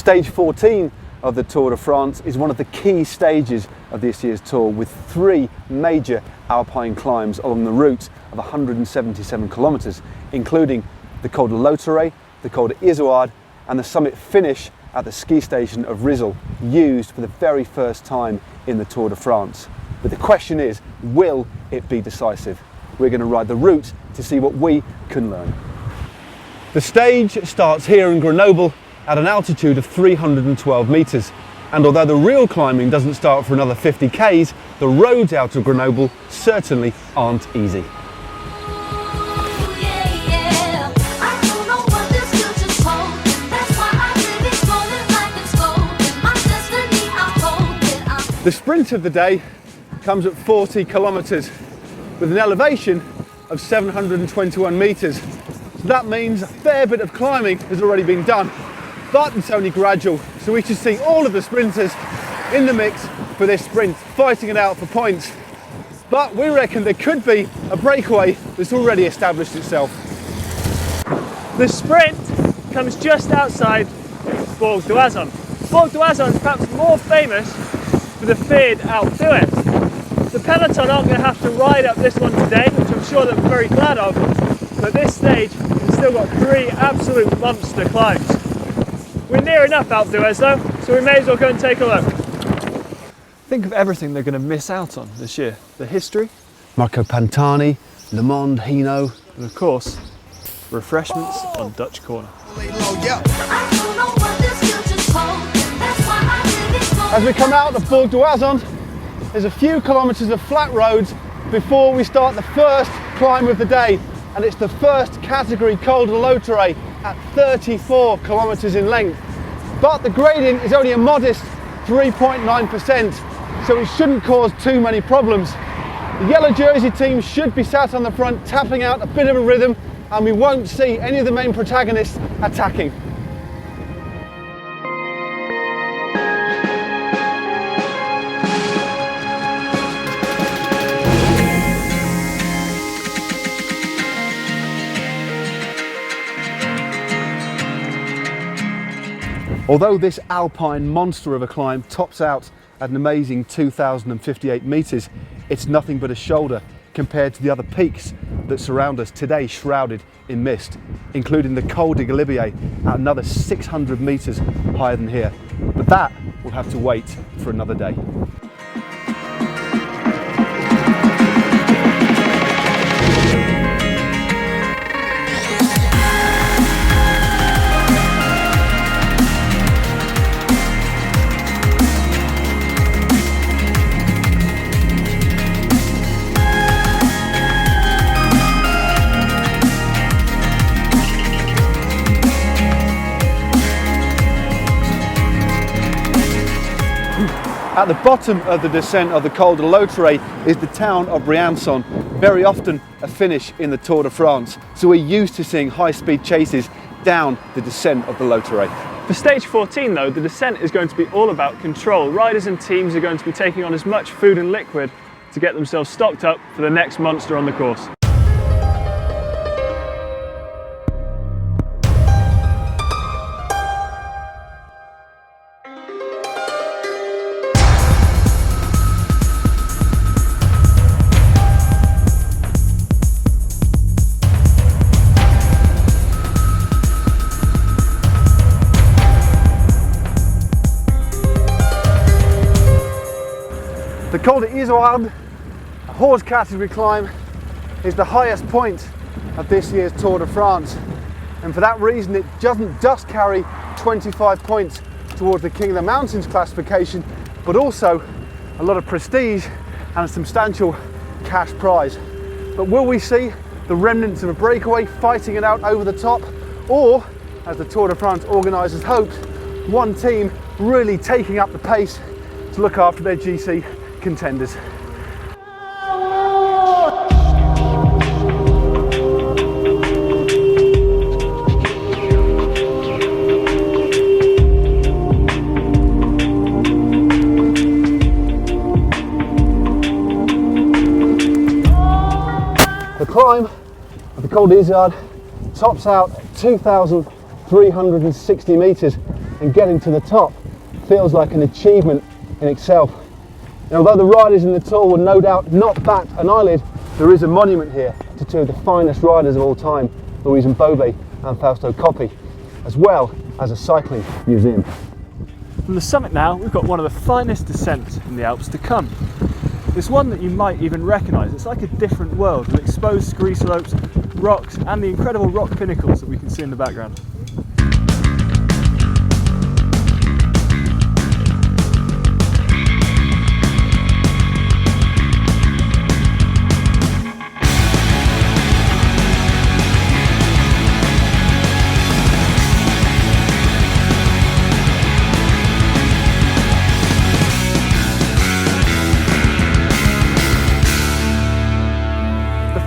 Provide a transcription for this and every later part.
Stage 14 of the Tour de France is one of the key stages of this year's tour, with 3 major Alpine climbs along the route of 177 kilometres, including the Col de Lautaret, the Col de Lautaret, and the summit finish at the ski station of Risoul, used for the very first time in the Tour de France. But the question is, will it be decisive? We're going to ride the route to see what we can learn. The stage starts here in Grenoble at an altitude of 312 metres, and although the real climbing doesn't start for another 50 k's, the roads out of Grenoble certainly aren't easy. The sprint of the day comes at 40 kilometres with an elevation of 721 metres. So that means a fair bit of climbing has already been done, but it's only gradual. So we should see all of the sprinters in the mix for this sprint, fighting it out for points. But we reckon there could be a breakaway that's already established itself. The sprint comes just outside Col de Lautaret. Col de Lautaret is perhaps more famous for the feared Alpe d'Huez. The peloton aren't going to have to ride up this one today, which I'm sure they're very glad of, but this stage has still got 3 absolute monster climbs. We're near enough Alpe d'Huez though, so we may as well go and take a look. Think of everything they're going to miss out on this year. The history, Marco Pantani, Le Monde, Hino, and of course, refreshments on Dutch Corner. As we come out of Col de Lautaret, there's a few kilometres of flat roads before we start the first climb of the day, and it's the first category Col de Lautaret at 34 kilometres in length. But the gradient is only a modest 3.9%, so it shouldn't cause too many problems. The yellow jersey team should be sat on the front tapping out a bit of a rhythm, and we won't see any of the main protagonists attacking. Although this alpine monster of a climb tops out at an amazing 2,058 metres, it's nothing but a shoulder compared to the other peaks that surround us today, shrouded in mist, including the Col de Lautaret at another 600 metres higher than here. But that will have to wait for another day. At the bottom of the descent of the Col de Lautaret is the town of Briançon, very often a finish in the Tour de France, so we're used to seeing high-speed chases down the descent of the Lautaret. For stage 14 though, the descent is going to be all about control. Riders and teams are going to be taking on as much food and liquid to get themselves stocked up for the next monster on the course. The Col de Lautaret, a horse category climb, is the highest point of this year's Tour de France, and for that reason it doesn't just carry 25 points towards the King of the Mountains classification, but also a lot of prestige and a substantial cash prize. But will we see the remnants of a breakaway fighting it out over the top, or, as the Tour de France organisers hoped, one team really taking up the pace to look after their GC contenders? The climb of the Col de Lautaret tops out 2,360 metres, and getting to the top feels like an achievement in itself. And although the riders in the Tour will no doubt not bat an eyelid, there is a monument here to two of the finest riders of all time, Louise Mbove and Fausto Coppi, as well as a cycling museum. From the summit now, we've got one of the finest descents in the Alps to come. It's one that you might even recognise. It's like a different world with exposed ski slopes, rocks and the incredible rock pinnacles that we can see in the background.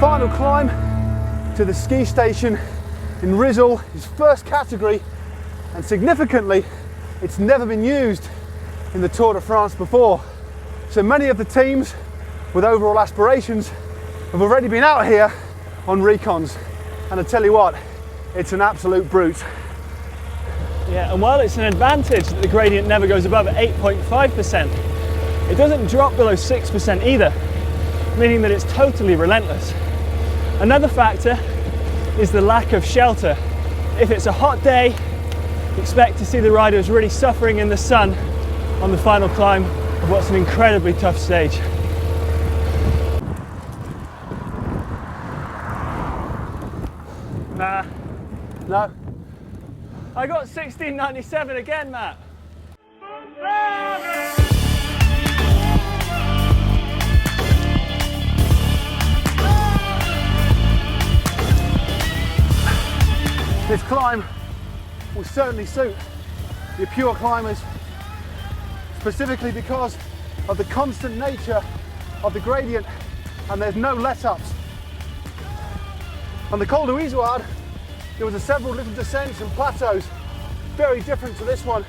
Final climb to the ski station in Risoul is first category, and significantly it's never been used in the Tour de France before. So many of the teams with overall aspirations have already been out here on recons, and I tell you what, it's an absolute brute. Yeah, and while it's an advantage that the gradient never goes above 8.5%, it doesn't drop below 6% either, meaning that it's totally relentless. Another factor is the lack of shelter. If it's a hot day, expect to see the riders really suffering in the sun on the final climb of what's an incredibly tough stage. Nah. No? I got 1697 again, Matt. This climb will certainly suit your pure climbers, specifically because of the constant nature of the gradient, and there's no let-ups. On the Col du Lautaret, there was several little descents and plateaus, very different to this one,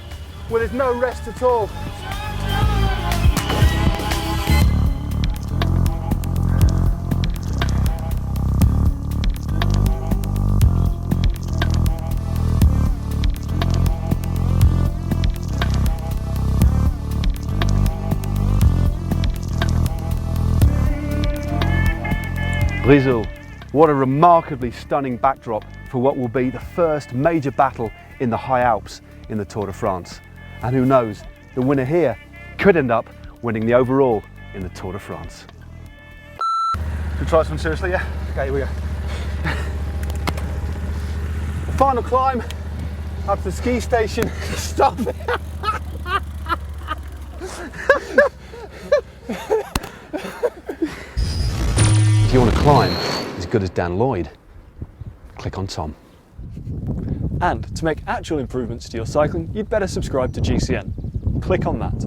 where there's no rest at all. Risoul, what a remarkably stunning backdrop for what will be the first major battle in the high Alps in the Tour de France. And who knows, the winner here could end up winning the overall in the Tour de France. Should we try this one seriously, yeah? Okay, here we go. The final climb up to the ski station. Stop it! If you want to climb as good as Dan Lloyd, click on Tom. And to make actual improvements to your cycling, you'd better subscribe to GCN. Click on that.